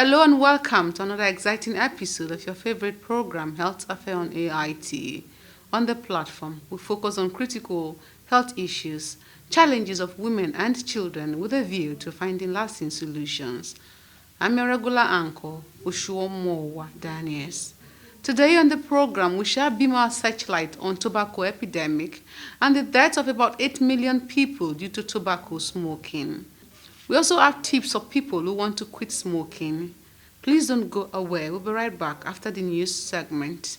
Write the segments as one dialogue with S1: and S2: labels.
S1: Hello and welcome to another exciting episode of your favorite program, Health Affair on AIT. On the platform, we focus on critical health issues, challenges of women and children with a view to finding lasting solutions. I'm your regular anchor, Ushuomowa Daniels. Today on the program, we shall beam our searchlight on tobacco epidemic and the death of about 8 million people due to tobacco smoking. We also have tips for people who want to quit smoking. Please don't go away. We'll be right back after the news segment.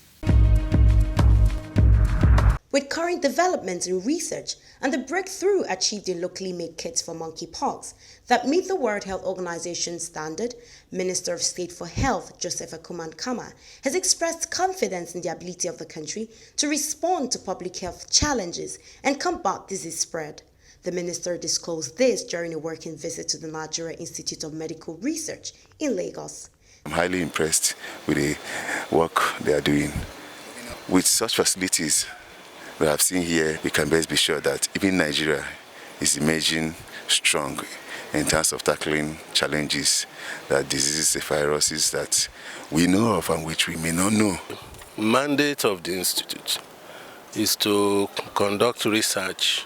S2: With current developments in research and the breakthrough achieved in locally made kits for monkeypox that meet the World Health Organization standard, Minister of State for Health Joseph Akuman has expressed confidence in the ability of the country to respond to public health challenges and combat disease spread. The minister disclosed this during a working visit to the Nigeria Institute of Medical Research in Lagos.
S3: I'm highly impressed with the work they are doing. With such facilities we have seen here, we can best be sure that even Nigeria is emerging strong in terms of tackling challenges, that diseases and viruses that we know of and which we may not know.
S4: The mandate of the Institute is to conduct research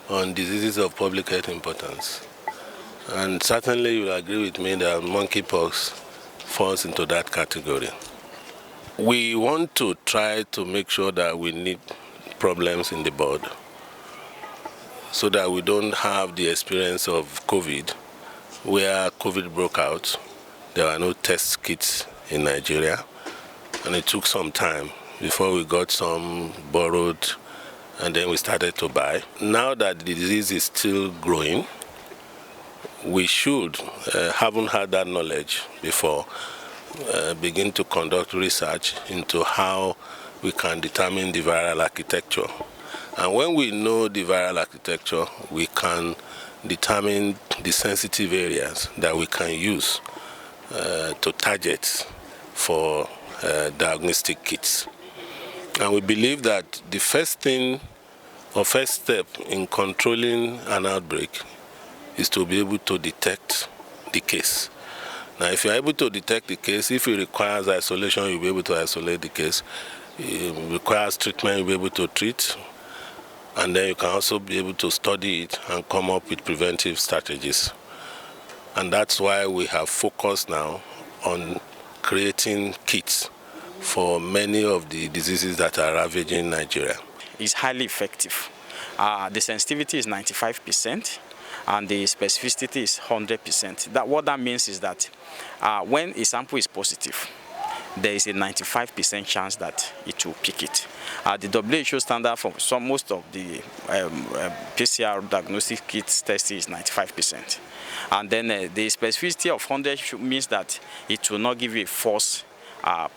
S4: on diseases of public health importance. And certainly you will agree with me that monkeypox falls into that category. We want to try to make sure that we nip problems in the bud so that we don't have the experience of COVID, where COVID broke out. There were no test kits in Nigeria, and it took some time before we got some borrowed, and then we started to buy. Now that the disease is still growing, we should, haven't had that knowledge before, begin to conduct research into how we can determine the viral architecture. And when we know the viral architecture, we can determine the sensitive areas that we can use to target for diagnostic kits. And we believe that the first step in controlling an outbreak is to be able to detect the case. Now, if you're able to detect the case, if it requires isolation, you'll be able to isolate the case. It requires treatment, you'll be able to treat. And then you can also be able to study it and come up with preventive strategies. And that's why we have focused now on creating kits for many of the diseases that are ravaging Nigeria.
S5: Is highly effective. The sensitivity is 95% and the specificity is 100%. What that means is that when a sample is positive, there is a 95% chance that it will pick it. The WHO standard for most of the PCR diagnostic kits testing is 95%. And then the specificity of 100 means that it will not give you a false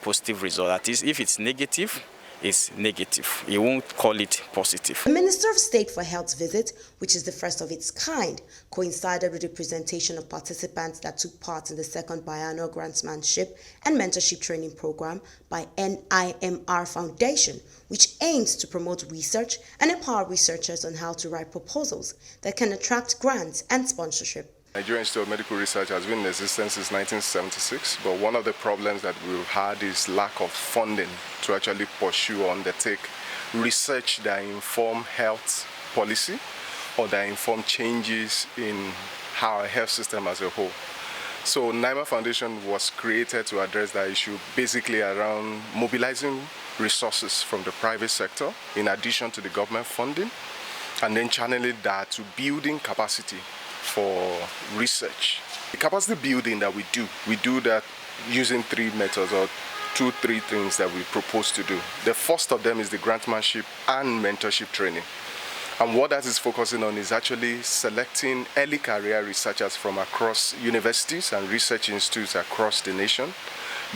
S5: positive result. That is, if it's negative, it's negative. You won't call it positive.
S2: The Minister of State for Health's visit, which is the first of its kind, coincided with the presentation of participants that took part in the second biannual grantsmanship and mentorship training program by NIMR Foundation, which aims to promote research and empower researchers on how to write proposals that can attract grants and sponsorship.
S6: Nigerian Institute of Medical Research has been in existence since 1976, but one of the problems that we've had is lack of funding to actually pursue or undertake research that inform health policy or that inform changes in our health system as a whole. So NIMR Foundation was created to address that issue, basically around mobilizing resources from the private sector in addition to the government funding, and then channeling that to building capacity for research. The capacity building that we do that using three methods or three things that we propose to do. The first of them is the grantmanship and mentorship training. And what that is focusing on is actually selecting early career researchers from across universities and research institutes across the nation,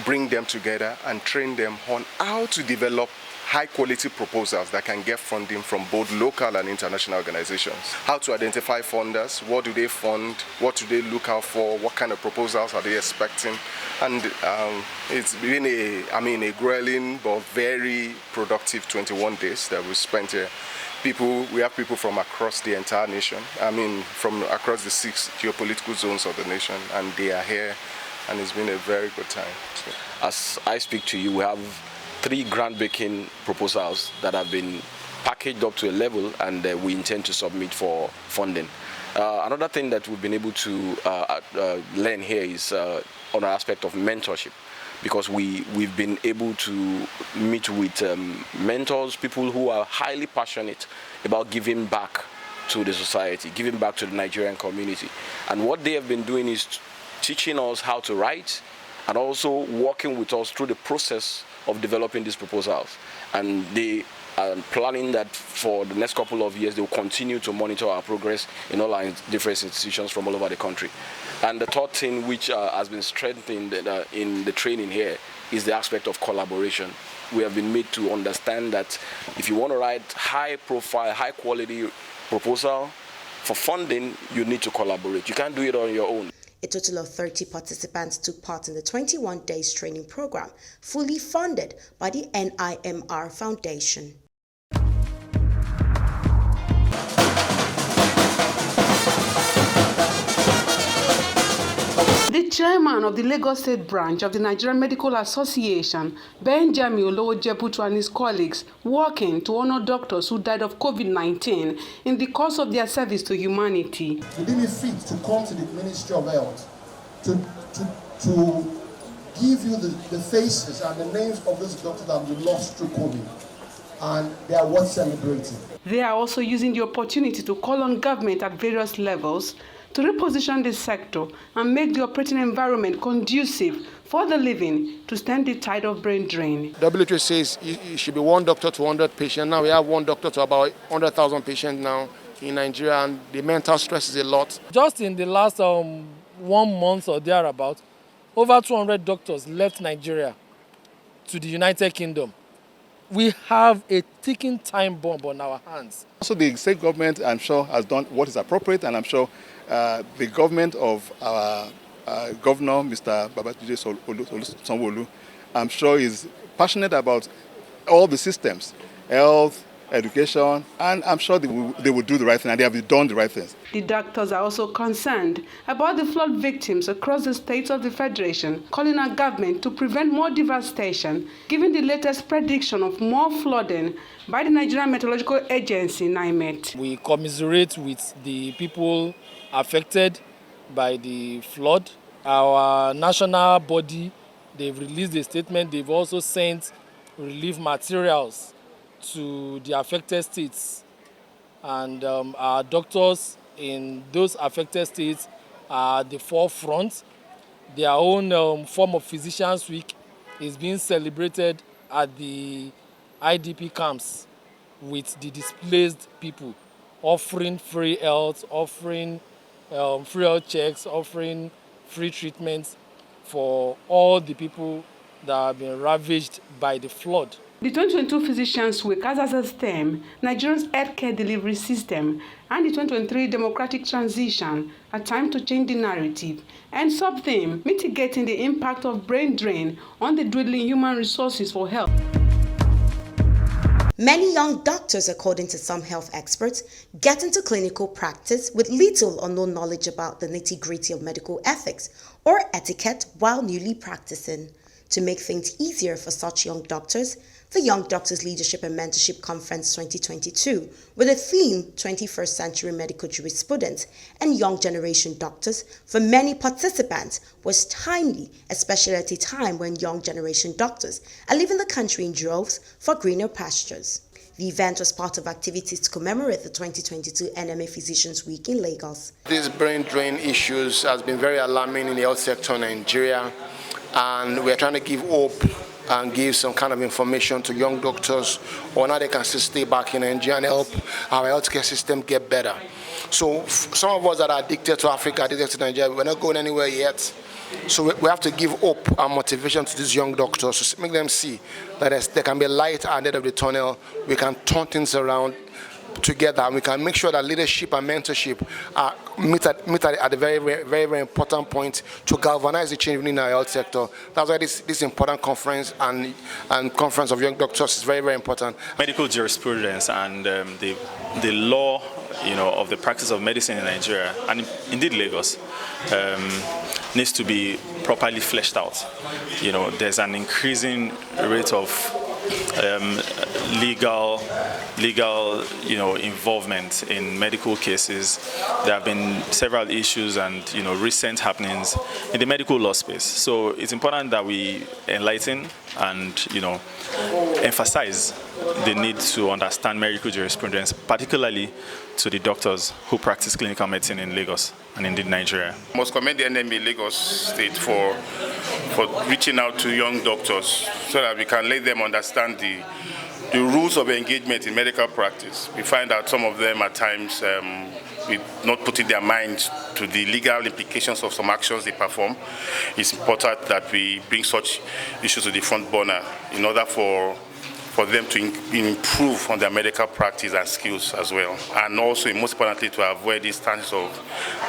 S6: bring them together and train them on how to develop high-quality proposals that can get funding from both local and international organizations. How to identify funders, what do they fund, what do they look out for, what kind of proposals are they expecting. And it's been a grueling but very productive 21 days that we spent here. We have people from across the entire nation, from across the 6 geopolitical zones of the nation, and they are here and it's been a very good time. So.
S5: As I speak to you, we have 3 groundbreaking proposals that have been packaged up to a level, and we intend to submit for funding. Another thing that we've been able to learn here is on the aspect of mentorship, because we've been able to meet with mentors, people who are highly passionate about giving back to the society, giving back to the Nigerian community. And what they have been doing is teaching us how to write and also working with us through the process of developing these proposals. And they are planning that for the next couple of years, they will continue to monitor our progress in all our different institutions from all over the country. And the third thing which has been strengthened in the training here is the aspect of collaboration. We have been made to understand that if you want to write high-profile, high-quality proposal for funding, you need to collaborate. You can't do it on your own.
S2: A total of 30 participants took part in the 21 days training program, fully funded by the NIMR Foundation.
S1: The chairman of the Lagos State branch of the Nigerian Medical Association, Benjamin Olowojebutu, and his colleagues working to honor doctors who died of COVID-19 in the course of their service to humanity.
S7: We deem it fit to come to the Ministry of Health to give you the faces and the names of those doctors that we lost through COVID, and they are worth celebrating.
S1: They are also using the opportunity to call on government at various levels to reposition this sector and make the operating environment conducive for the living to stem the tide of brain drain.
S8: WHO says it should be 1 doctor to 100 patients. Now we have 1 doctor to about 100,000 patients now in Nigeria, and the mental stress is a lot.
S9: Just in the last 1 month or thereabout, over 200 doctors left Nigeria to the United Kingdom. We have a ticking time bomb on our hands.
S10: Also, the state government, I'm sure, has done what is appropriate, and I'm sure the government of our governor, Mr. Babajide Sanwo-Olu, I'm sure is passionate about all the systems, health, education, and I'm sure they will do the right thing, and they have done the right things.
S1: The doctors are also concerned about the flood victims across the states of the Federation, calling on government to prevent more devastation, given the latest prediction of more flooding by the Nigerian Meteorological Agency, NIMET.
S9: We commiserate with the people affected by the flood. Our national body, they've released a statement. They've also sent relief materials to the affected states, and our doctors in those affected states are at the forefront. Their own form of Physicians Week is being celebrated at the IDP camps with the displaced people, offering free health, offering free health checks, offering free treatments for all the people that have been ravaged by the flood.
S1: The 2022 Physicians Week has as a theme Nigeria's healthcare delivery system and the 2023 democratic transition, a time to change the narrative, and sub-theme mitigating the impact of brain drain on the dwindling human resources for health.
S2: Many young doctors, according to some health experts, get into clinical practice with little or no knowledge about the nitty-gritty of medical ethics or etiquette while newly practicing. To make things easier for such young doctors, the Young Doctors Leadership and Mentorship Conference 2022, with the theme 21st Century Medical Jurisprudence and Young Generation Doctors, for many participants was timely, especially at a time when young generation doctors are leaving the country in droves for greener pastures. The event was part of activities to commemorate the 2022 NMA Physicians Week in Lagos.
S8: These brain drain issues has been very alarming in the health sector in Nigeria, and we're trying to give hope and give some kind of information to young doctors on how they can still stay back in Nigeria and help our healthcare system get better. So some of us that are addicted to Africa, addicted to Nigeria, we're not going anywhere yet. So we have to give hope and motivation to these young doctors to make them see that there can be a light at the end of the tunnel. We can turn things around together, and we can make sure that leadership and mentorship meet at a very, very, very important point to galvanize the change within our health sector. That's why this important conference and conference of young doctors is very, very important.
S5: Medical jurisprudence and the law, of the practice of medicine in Nigeria, and indeed Lagos, needs to be properly fleshed out. There's an increasing rate of legal involvement in medical cases. There have been several issues and recent happenings in the medical law space. So it's important that we enlighten and emphasize the need to understand medical jurisprudence, particularly to the doctors who practice clinical medicine in Lagos and indeed Nigeria.
S11: I must commend the NMA Lagos State for reaching out to young doctors so that we can let them understand the rules of engagement in medical practice. We find that some of them at times not putting their mind to the legal implications of some actions they perform. It's important that we bring such issues to the front burner in order for them to improve on their medical practice and skills as well. And also, most importantly, to avoid these kinds of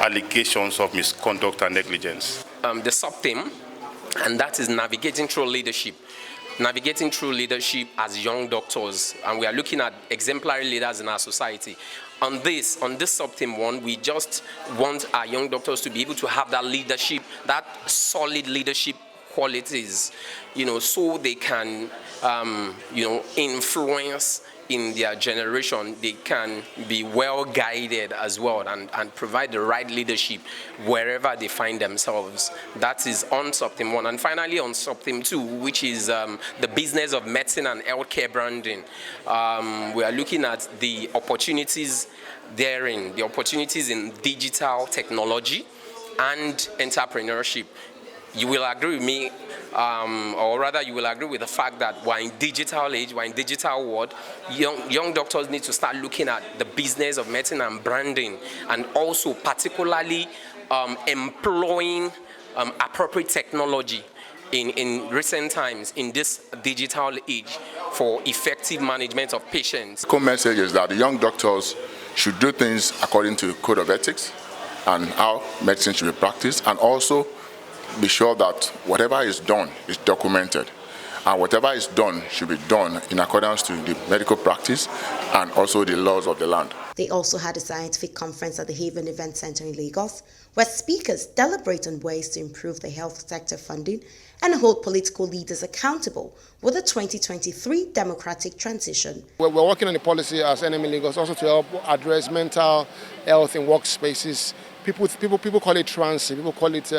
S11: allegations of misconduct and negligence.
S12: The sub-theme, and that is navigating through leadership. Navigating through leadership as young doctors, and we are looking at exemplary leaders in our society. On this sub-theme one, we just want our young doctors to be able to have that leadership, that solid leadership qualities, so they can, influence in their generation. They can be well guided as well and provide the right leadership wherever they find themselves. That is on sub-theme one. And finally on sub-theme two, which is the business of medicine and healthcare branding. We are looking at the opportunities therein, the opportunities in digital technology and entrepreneurship. You will agree with me, or rather you will agree with the fact that we're in digital age, we're in digital world. Young doctors need to start looking at the business of medicine and branding, and also particularly employing appropriate technology in recent times in this digital age for effective management of patients.
S13: The core message is that the young doctors should do things according to the code of ethics and how medicine should be practiced, and also be sure that whatever is done is documented, and whatever is done should be done in accordance to the medical practice and also the laws of the land.
S2: They also had a scientific conference at the Haven Event Center in Lagos, where speakers deliberate on ways to improve the health sector funding and hold political leaders accountable with the 2023 democratic transition.
S8: We're working on the policy as NMA Lagos also to help address mental health in workspaces. People call it transit, people call it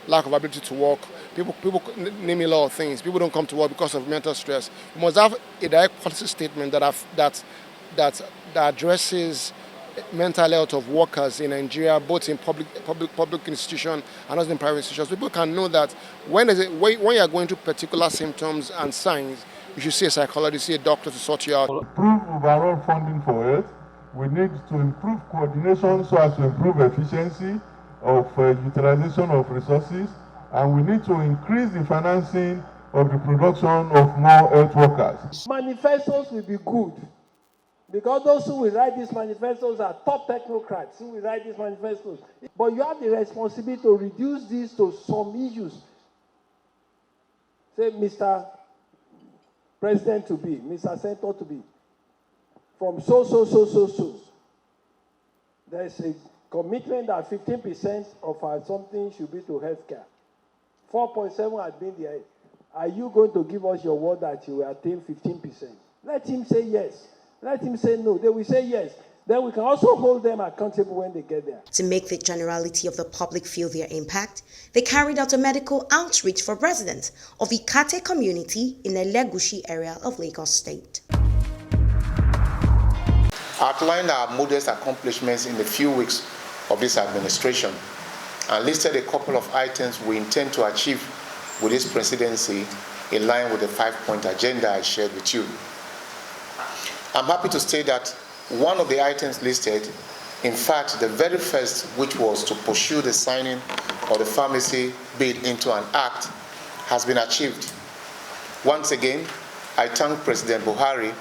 S8: lack of ability to work, people name a lot of things. People don't come to work because of mental stress. We must have a direct policy statement that addresses mental health of workers in Nigeria, both in public institutions and also in private institutions. People can know that when you are going through particular symptoms and signs, you should see a psychologist, see a doctor to sort you out.
S14: Improve overall funding for health. We need to improve coordination so as to improve efficiency of utilization of resources, and we need to increase the financing of the production of more health workers.
S9: Manifestos will be good, because those who will write these manifestos are top technocrats who will write these manifestos. But you have the responsibility to reduce these to some issues. Say, Mr. President to be, Mr. Senator to be, from so. There's a commitment that 15% of our something should be to healthcare. 4.7 has been there. Are you going to give us your word that you will attain 15%? Let him say yes. Let him say no. They will say yes. Then we can also hold them accountable when they get there.
S2: To make the generality of the public feel their impact, they carried out a medical outreach for residents of Ikate community in the Legushi area of Lagos State.
S8: Outlined our modest accomplishments in the few weeks of this administration and listed a couple of items we intend to achieve with this presidency in line with the 5-point agenda I shared with you. I'm happy to state that one of the items listed, in fact, the very first, which was to pursue the signing of the pharmacy bill into an act, has been achieved. Once again, I thank President Buhari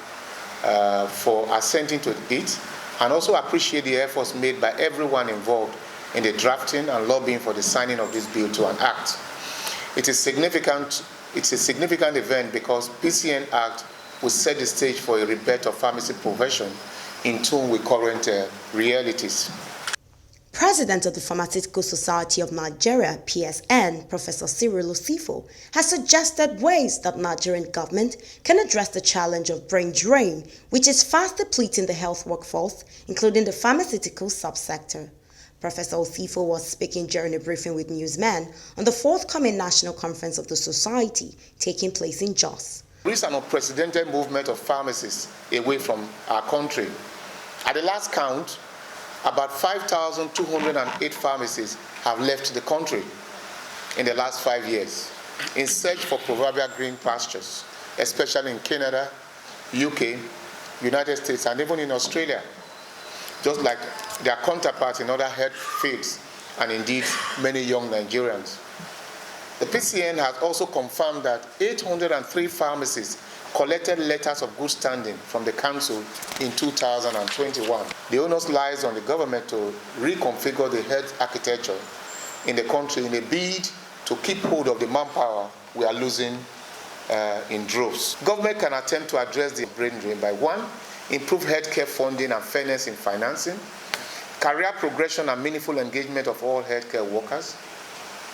S8: for assenting to it
S15: and also appreciate the efforts made by everyone involved in the drafting and lobbying for the signing of this bill to an act. It's a significant event because PCN Act will set the stage for a rebirth of pharmacy profession in tune with current realities.
S2: President of the Pharmaceutical Society of Nigeria, PSN, Professor Sirbalo, has suggested ways that Nigerian government can address the challenge of brain drain, which is fast depleting the health workforce, including the pharmaceutical subsector. Professor Osifo was speaking during a briefing with newsmen on the forthcoming national conference of the society taking place in Jos.
S15: There is an unprecedented movement of pharmacists away from our country. At the last count, about 5,208 pharmacies have left the country in the last 5 years in search for proverbial green pastures, especially in Canada, UK, United States, and even in Australia, just like their counterparts in other health fields, and indeed many young Nigerians. The PCN has also confirmed that 803 pharmacies collected letters of good standing from the council in 2021. The onus lies on the government to reconfigure the health architecture in the country in a bid to keep hold of the manpower we are losing in droves. Government can attempt to address the brain drain by 1, improve healthcare funding and fairness in financing, career progression and meaningful engagement of all healthcare workers,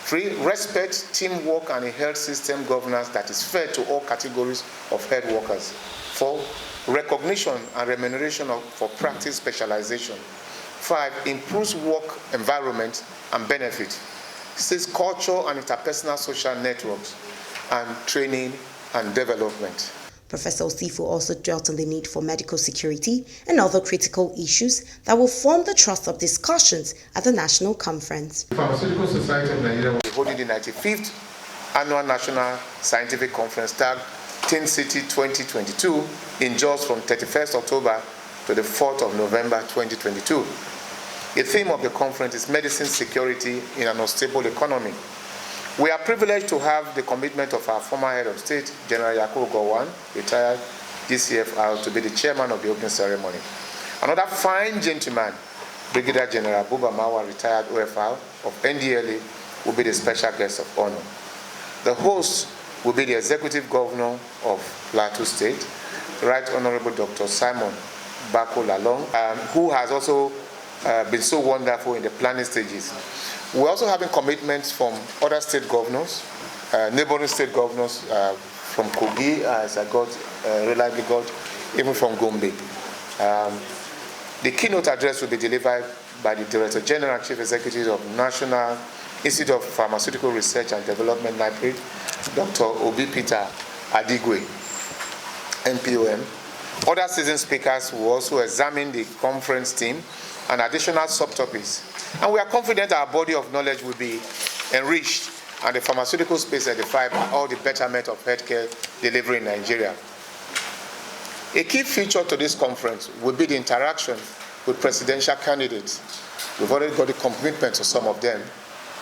S15: 3, respect, teamwork, and a health system governance that is fair to all categories of health workers. 4, recognition and remuneration for practice specialization. 5, improves work environment and benefit. 6, culture and interpersonal social networks, and training and development.
S2: Professor Osifo also dwelt on the need for medical security and other critical issues that will form the thrust of discussions at the national conference.
S15: The Pharmaceutical Society of Nigeria will be holding the 95th Annual National Scientific Conference tagged Teen City 2022 in Jos from 31st October to the 4th of November 2022. The theme of the conference is medicine security in an unstable economy. We are privileged to have the commitment of our former head of state, General Yakubu Gowon, retired DCFR, to be the chairman of the opening ceremony. Another fine gentleman, Brigadier General Buba Mawa, retired OFR of NDLA, will be the special guest of honor. The host will be the executive governor of Plateau State, Right Honorable Dr. Simon Bako Lalong, who has also been so wonderful in the planning stages. We're also having commitments from other state governors, neighboring state governors from Kogi, as I reliably got, even from Gombe. The keynote address will be delivered by the Director General and Chief Executive of National Institute of Pharmaceutical Research and Development, NIPRID, Dr. Obi Peter Adigwe, NPOM. Other seasoned speakers will also examine the conference theme and additional subtopics. And we are confident our body of knowledge will be enriched and the pharmaceutical space edified by all the betterment of healthcare delivery in Nigeria. A key feature to this conference will be the interaction with presidential candidates. We've already got the commitment to some of them,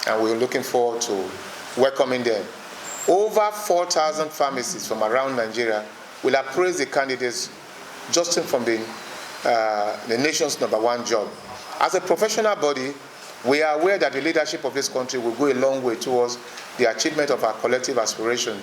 S15: and we're looking forward to welcoming them. Over 4,000 pharmacists from around Nigeria will appraise the candidates just from the nation's #1 job. As a professional body, we are aware that the leadership of this country will go a long way towards the achievement of our collective aspiration.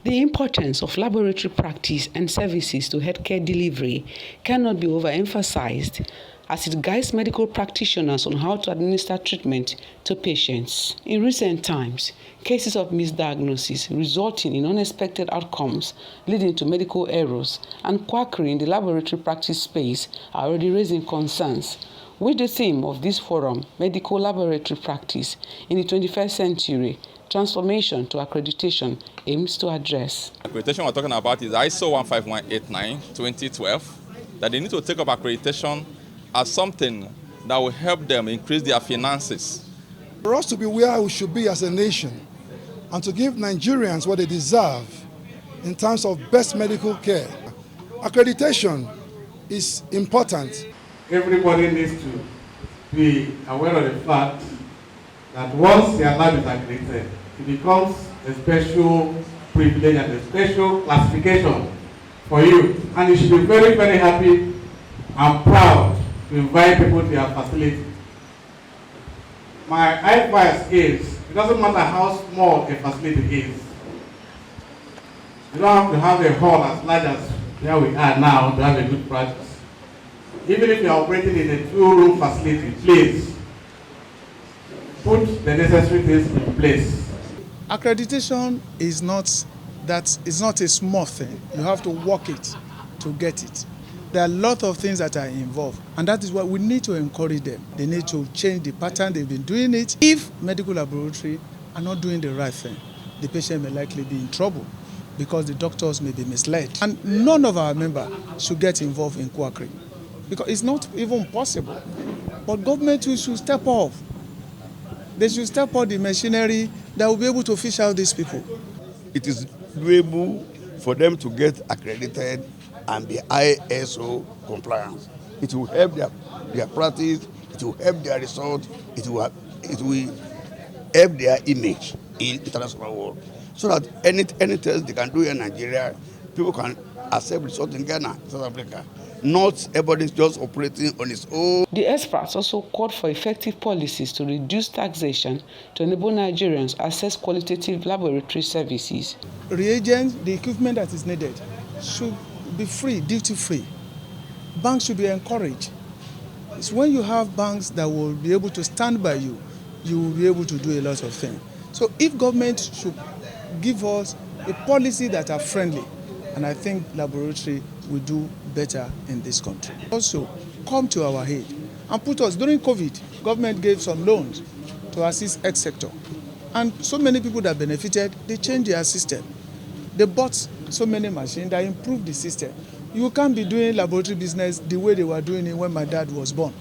S1: The importance of laboratory practice and services to healthcare delivery cannot be overemphasized, as it guides medical practitioners on how to administer treatment to patients. In recent times, cases of misdiagnosis resulting in unexpected outcomes leading to medical errors and quackery in the laboratory practice space are already raising concerns, which the theme of this forum, Medical Laboratory Practice in the 21st Century, Transformation to Accreditation, aims to address.
S16: Accreditation we're talking about is ISO 15189 2012, that they need to take up accreditation as something that will help them increase their finances.
S17: For us to be where we should be as a nation and to give Nigerians what they deserve in terms of best medical care, accreditation is important.
S14: Everybody needs to be aware of the fact that once their lab is accredited, it becomes a special privilege and a special classification for you. And you should be very, very happy
S18: I'm proud to invite people to your facility. My advice is, it doesn't matter how small a facility is. You don't have to have a hall as large as where we are now to have a good practice. Even if you're operating in a 2-room facility, please put the necessary things in place.
S17: Accreditation is not a small thing. You have to work it to get it. There are a lot of things that are involved, and that is why we need to encourage them. They need to change the pattern they've been doing it. If medical laboratory are not doing the right thing, the patient may likely be in trouble because the doctors may be misled. And none of our members should get involved in quackery because it's not even possible. But government should step up. They should step up the machinery that will be able to fish out these people.
S19: It is doable for them to get accredited and be ISO compliant. It will help their practice, it will help their result, it will help their image in international world. So that any test they can do in Nigeria, people can accept results in Ghana, South Africa. Not everybody is just operating on its own.
S1: The experts also called for effective policies to reduce taxation to enable Nigerians access qualitative laboratory services.
S17: Reagents, the equipment that is needed should be free, duty-free. Banks should be encouraged. It's when you have banks that will be able to stand by you, you will be able to do a lot of things. So if government should give us a policy that are friendly, and I think laboratory will do better in this country. Also, come to our aid and put us, during COVID, government gave some loans to assist X sector. And so many people that benefited, they changed their system. They bought so many machines that improved the system. You can't be doing laboratory business the way they were doing it when my dad was born.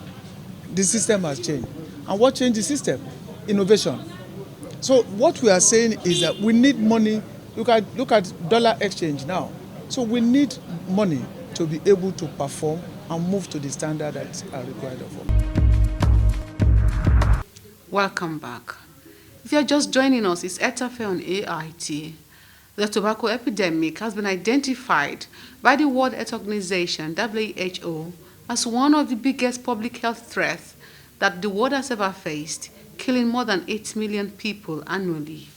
S17: The system has changed. And what changed the system? Innovation. So what we are saying is that we need money. Look at dollar exchange now. So we need money to be able to perform and move to the standard that are required of us.
S1: Welcome back. If you're just joining us, it's Etafe on AIT. The tobacco epidemic has been identified by the World Health Organization, WHO, as one of the biggest public health threats that the world has ever faced, killing more than 8 million people annually.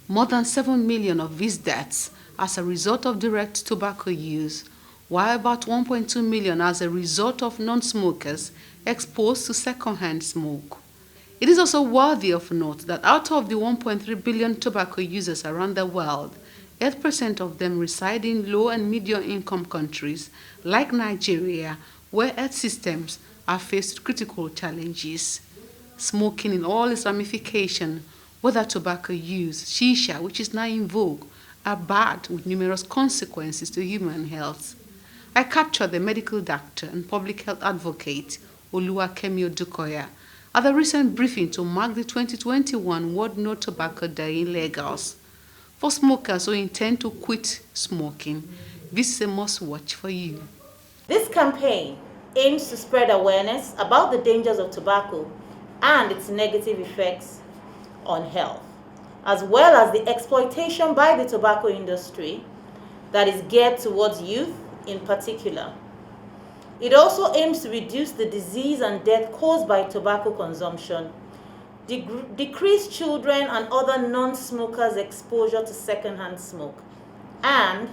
S1: More than 7 million of these deaths as a result of direct tobacco use, while about 1.2 million as a result of non-smokers exposed to secondhand smoke. It is also worthy of note that out of the 1.3 billion tobacco users around the world, 8% of them reside in low and medium income countries like Nigeria, where health systems are faced with critical challenges. Smoking in all its ramifications, whether tobacco use, shisha, which is now in vogue, are bad with numerous consequences to human health. I captured the medical doctor and public health advocate, Oluwakemi Odukoya, at the recent briefing to mark the 2021 World No Tobacco Day in Lagos. For smokers who intend to quit smoking, this is a must-watch for you.
S20: This campaign aims to spread awareness about the dangers of tobacco and its negative effects on health, as well as the exploitation by the tobacco industry that is geared towards youth in particular. It also aims to reduce the disease and death caused by tobacco consumption, decrease children and other non-smokers' exposure to secondhand smoke, and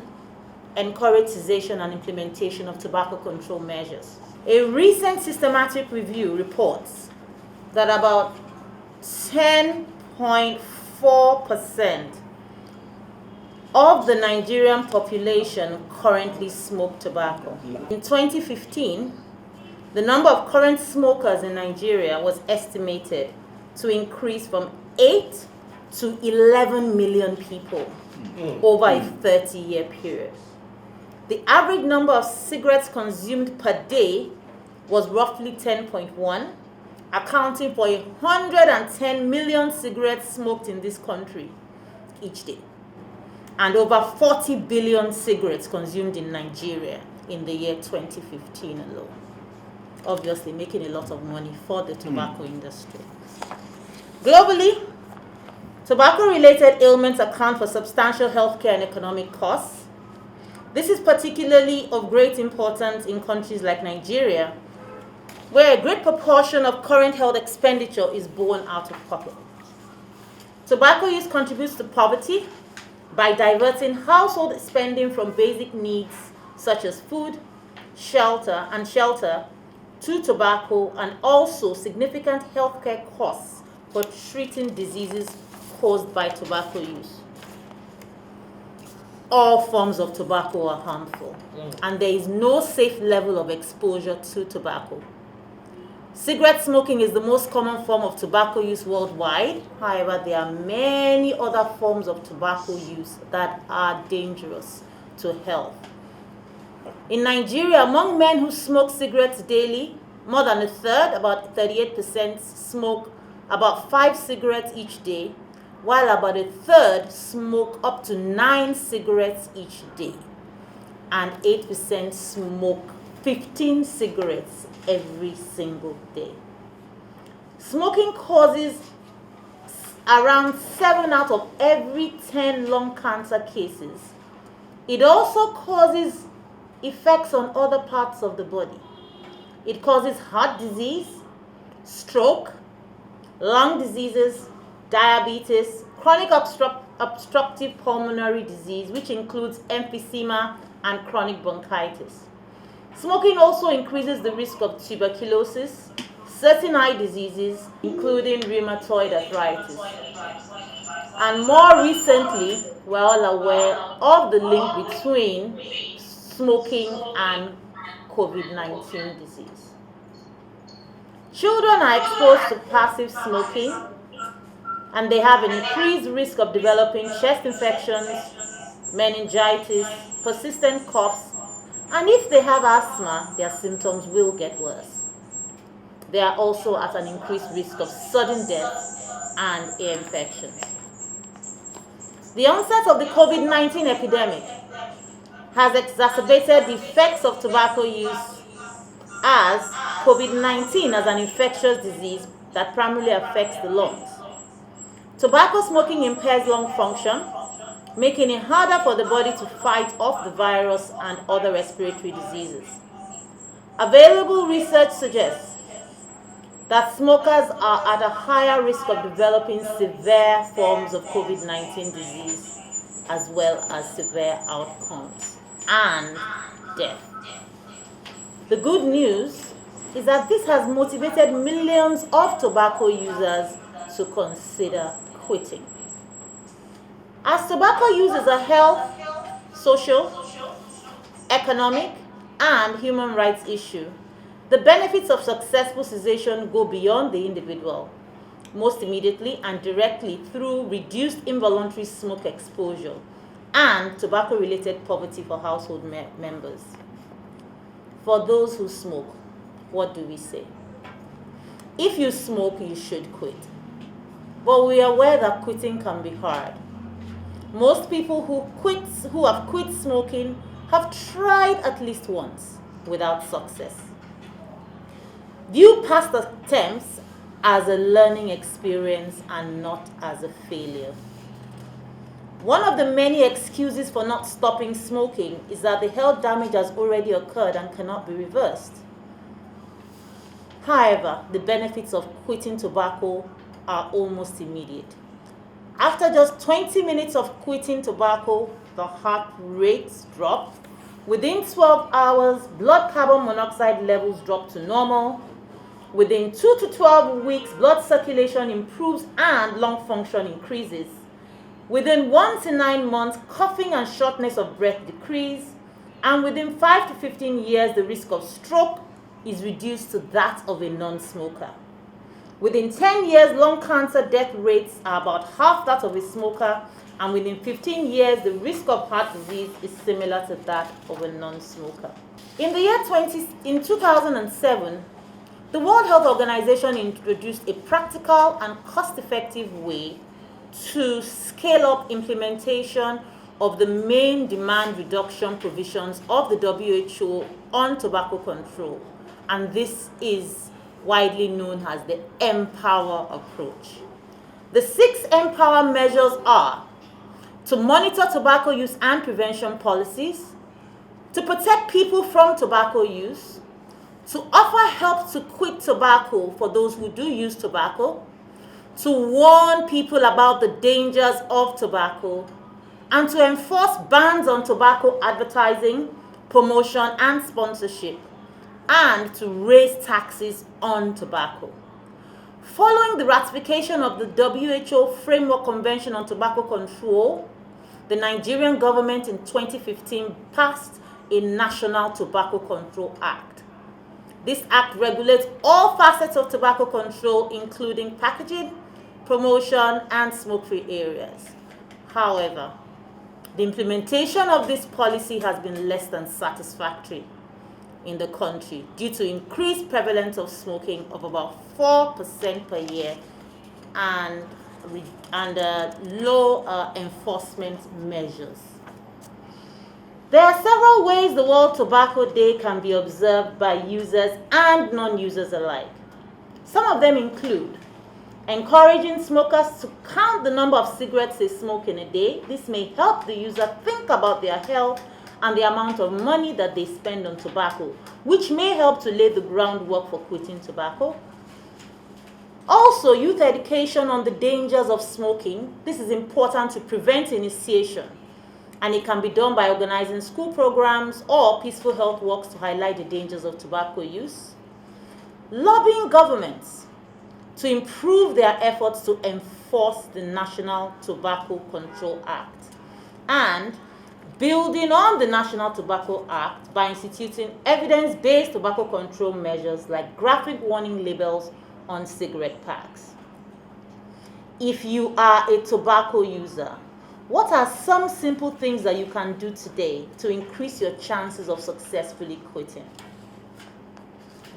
S20: encourage cessation and implementation of tobacco control measures. A recent systematic review reports that about 10.4% of the Nigerian population currently smoke tobacco. In 2015, the number of current smokers in Nigeria was estimated to increase from 8 to 11 million people over a 30-year period. The average number of cigarettes consumed per day was roughly 10.1, accounting for 110 million cigarettes smoked in this country each day, and over 40 billion cigarettes consumed in Nigeria in the year 2015 alone. Obviously making a lot of money for the tobacco industry. Globally, tobacco-related ailments account for substantial healthcare and economic costs. This is particularly of great importance in countries like Nigeria, where a great proportion of current health expenditure is borne out of pocket. Tobacco use contributes to poverty by diverting household spending from basic needs such as food, shelter to tobacco, and also significant healthcare costs for treating diseases caused by tobacco use. All forms of tobacco are harmful, and there is no safe level of exposure to tobacco. Cigarette smoking is the most common form of tobacco use worldwide. However, there are many other forms of tobacco use that are dangerous to health. In Nigeria, among men who smoke cigarettes daily, more than a third, about 38%, smoke about 5 cigarettes each day, while about a third smoke up to 9 cigarettes each day, and 8% smoke 15 cigarettes every single day. Smoking causes around 7 out of every 10 lung cancer cases. It also causes effects on other parts of the body. It causes heart disease, stroke, lung diseases, diabetes, chronic obstructive pulmonary disease, which includes emphysema and chronic bronchitis. Smoking also increases the risk of tuberculosis, certain eye diseases, including rheumatoid arthritis. And more recently, we're all aware of the link between smoking and COVID-19 disease. Children are exposed to passive smoking, and they have an increased risk of developing chest infections, meningitis, persistent coughs, and if they have asthma, their symptoms will get worse. They are also at an increased risk of sudden death and ear infections. The onset of the COVID-19 epidemic has exacerbated the effects of tobacco use, as COVID-19 as an infectious disease that primarily affects the lungs. Tobacco smoking impairs lung function, making it harder for the body to fight off the virus and other respiratory diseases. Available research suggests that smokers are at a higher risk of developing severe forms of COVID-19 disease, as well as severe outcomes and death. The good news is that this has motivated millions of tobacco users to consider quitting. As tobacco use is a health, social, economic, and human rights issue, the benefits of successful cessation go beyond the individual, most immediately and directly through reduced involuntary smoke exposure and tobacco-related poverty for household members. For those who smoke, what do we say? If you smoke, you should quit. But we are aware that quitting can be hard. Most people who have quit smoking have tried at least once without success. View past attempts as a learning experience and not as a failure. One of the many excuses for not stopping smoking is that the health damage has already occurred and cannot be reversed. However, the benefits of quitting tobacco are almost immediate. After just 20 minutes of quitting tobacco, the heart rates drop. Within 12 hours, blood carbon monoxide levels drop to normal. Within 2 to 12 weeks, blood circulation improves and lung function increases. Within 1 to 9 months, coughing and shortness of breath decrease. And within 5 to 15 years, the risk of stroke is reduced to that of a non-smoker. Within 10 years, lung cancer death rates are about half that of a smoker, and within 15 years, the risk of heart disease is similar to that of a non-smoker. In 2007, the World Health Organization introduced a practical and cost-effective way to scale up implementation of the main demand reduction provisions of the WHO on tobacco control, and this is widely known as the Empower approach. The 6 Empower measures are to monitor tobacco use and prevention policies, to protect people from tobacco use, to offer help to quit tobacco for those who do use tobacco, to warn people about the dangers of tobacco, and to enforce bans on tobacco advertising, promotion, and sponsorship, and to raise taxes on tobacco. Following the ratification of the WHO Framework Convention on Tobacco Control, the Nigerian government in 2015 passed a National Tobacco Control Act. This act regulates all facets of tobacco control, including packaging, promotion, and smoke-free areas. However, the implementation of this policy has been less than satisfactory in the country due to increased prevalence of smoking of about 4% per year and low enforcement measures. There are several ways the World Tobacco Day can be observed by users and non-users alike. Some of them include encouraging smokers to count the number of cigarettes they smoke in a day. This may help the user think about their health and the amount of money that they spend on tobacco, which may help to lay the groundwork for quitting tobacco. Also, youth education on the dangers of smoking. This is important to prevent initiation, and it can be done by organizing school programs or peaceful health walks to highlight the dangers of tobacco use. Lobbying governments to improve their efforts to enforce the National Tobacco Control Act, and building on the National Tobacco Act by instituting evidence-based tobacco control measures like graphic warning labels on cigarette packs. If you are a tobacco user, what are some simple things that you can do today to increase your chances of successfully quitting?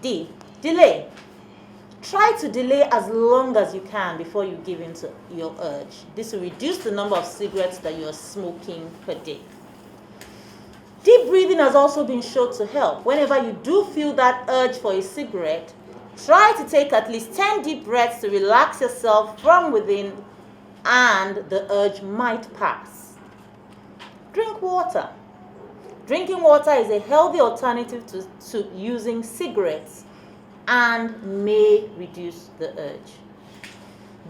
S20: D. Delay. Try to delay as long as you can before you give in to your urge. This will reduce the number of cigarettes that you are smoking per day. Deep breathing has also been shown to help. Whenever you do feel that urge for a cigarette, try to take at least 10 deep breaths to relax yourself from within, and the urge might pass. Drink water. Drinking water is a healthy alternative to using cigarettes and may reduce the urge.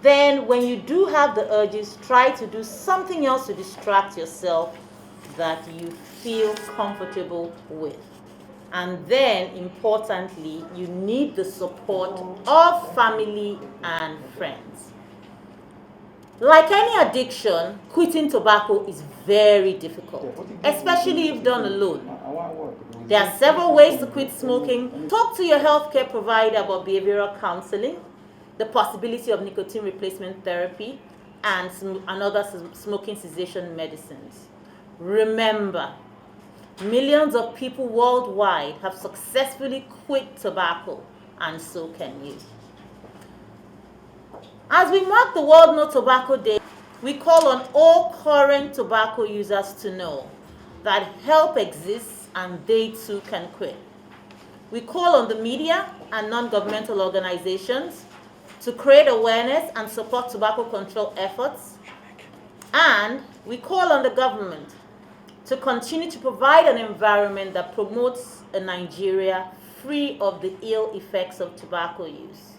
S20: Then, when you do have the urges, try to do something else to distract yourself that you feel comfortable with. And then, importantly, you need the support of family and friends. Like any addiction, quitting tobacco is very difficult, especially if done alone. There are several ways to quit smoking. Talk to your healthcare provider about behavioral counseling, the possibility of nicotine replacement therapy, and other smoking cessation medicines. Remember, millions of people worldwide have successfully quit tobacco, and so can you. As we mark the World No Tobacco Day, we call on all current tobacco users to know that help exists and they too can quit. We call on the media and non-governmental organizations to create awareness and support tobacco control efforts. And we call on the government to continue to provide an environment that promotes a Nigeria free of the ill effects of tobacco use.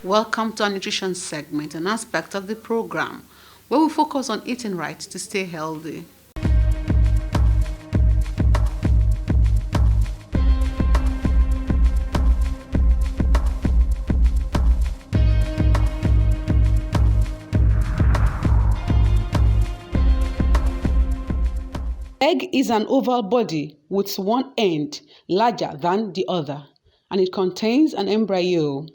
S1: Welcome to our nutrition segment, an aspect of the program where we focus on eating right to stay healthy. Egg is an oval body with one end larger than the other, and it contains an embryo.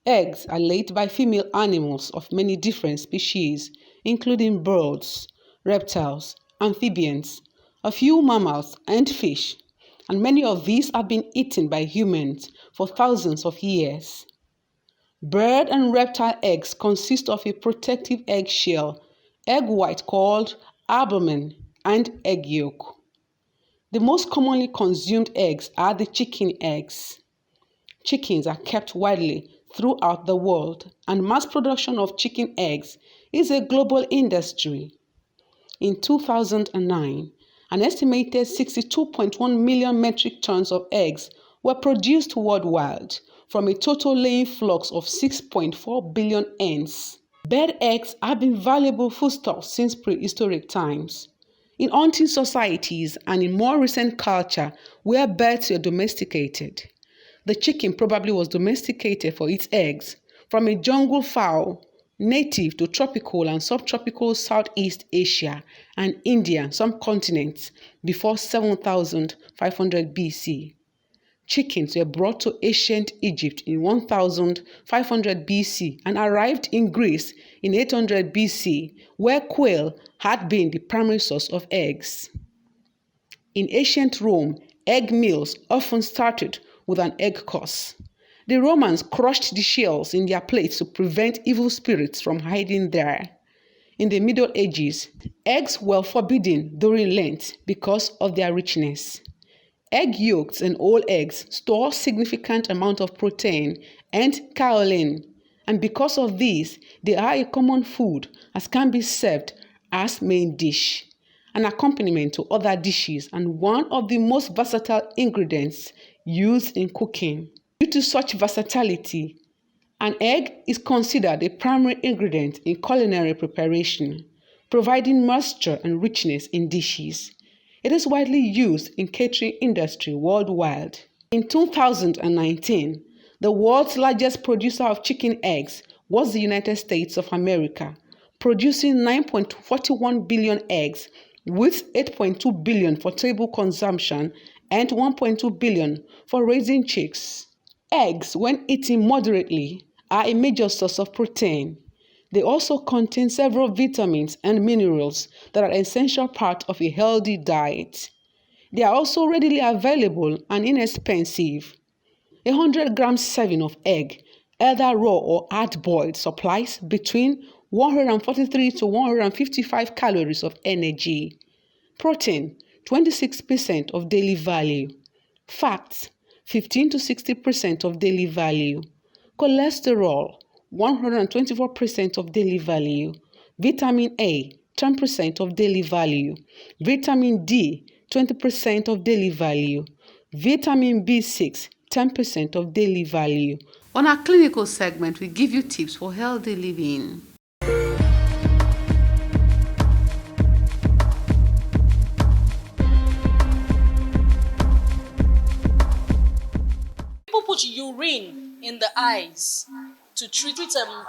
S1: Eggs are laid by female animals of many different species, including birds, reptiles, amphibians, a few mammals, and fish, and many of these have been eaten by humans for thousands of years. Bird and reptile eggs consist of a protective egg shell, egg white called albumen, and egg yolk. The most commonly consumed eggs are the chicken eggs. Chickens are kept widely throughout the world, and mass production of chicken eggs is a global industry. In 2009, an estimated 62.1 million metric tons of eggs were produced worldwide from a total laying flux of 6.4 billion hens. Bird eggs have been valuable foodstuffs since prehistoric times. In hunting societies and in more recent culture where birds were domesticated, the chicken probably was domesticated for its eggs from a jungle fowl native to tropical and subtropical Southeast Asia and India and some continents before 7500 BC. Chickens were brought to ancient Egypt in 1500 BC and arrived in Greece in 800 BC, where quail had been the primary source of eggs. In ancient Rome, egg meals often started with an egg course. The Romans crushed the shells in their plates to prevent evil spirits from hiding there. In the Middle Ages, eggs were forbidden during Lent because of their richness. Egg yolks and whole eggs store significant amount of protein and kaolin, and because of this, they are a common food as can be served as main dish, an accompaniment to other dishes, and one of the most versatile ingredients used in cooking. Due to such versatility, an egg is considered a primary ingredient in culinary preparation, providing moisture and richness in dishes. It is widely used in catering industry worldwide. In 2019, the world's largest producer of chicken eggs was the United States of America, producing 9.41 billion eggs, with 8.2 billion for table consumption and 1.2 billion for raising chicks. Eggs, when eaten moderately, are a major source of protein. They also contain several vitamins and minerals that are an essential part of a healthy diet. They are also readily available and inexpensive. A 100-gram serving of egg, either raw or hard-boiled, supplies between 143 to 155 calories of energy. Protein, 26% of daily value. Fats, 15 to 60% of daily value. Cholesterol, 124% of daily value. Vitamin A, 10% of daily value. Vitamin D, 20% of daily value. Vitamin B6, 10% of daily value. On our clinical segment, we give you tips for healthy living.
S21: People put urine in the eyes to treat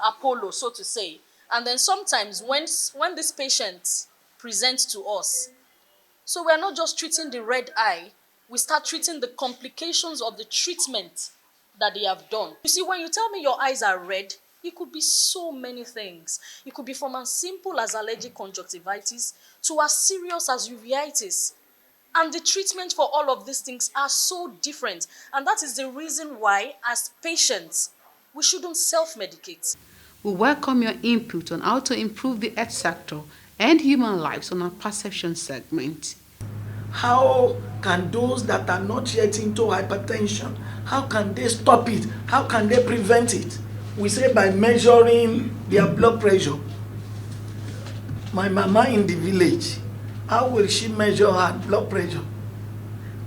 S21: Apollo, so to say. And then sometimes when this patient presents to us, so we are not just treating the red eye, we start treating the complications of the treatment that they have done. You see, when you tell me your eyes are red, it could be so many things. It could be from as simple as allergic conjunctivitis to as serious as uveitis. And the treatment for all of these things are so different. And that is the reason why, as patients, we shouldn't self-medicate.
S1: We welcome your input on how to improve the health sector and human lives on our perception segment.
S22: How can those that are not yet into hypertension, how can they stop it? How can they prevent it? We say by measuring their blood pressure. My mama in the village, how will she measure her blood pressure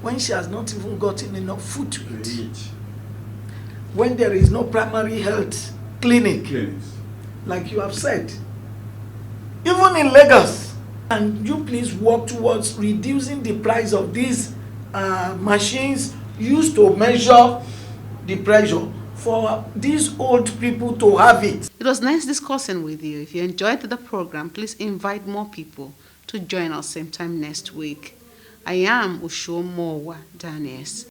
S22: when she has not even gotten enough food to eat? When there is no primary health clinic, like you have said. Even in Lagos, can you please work towards reducing the price of these machines used to measure the pressure for these old people to have it?
S1: It was nice discussing with you. If you enjoyed the program, please invite more people to join us same time next week. I am Ushomowa Daniels.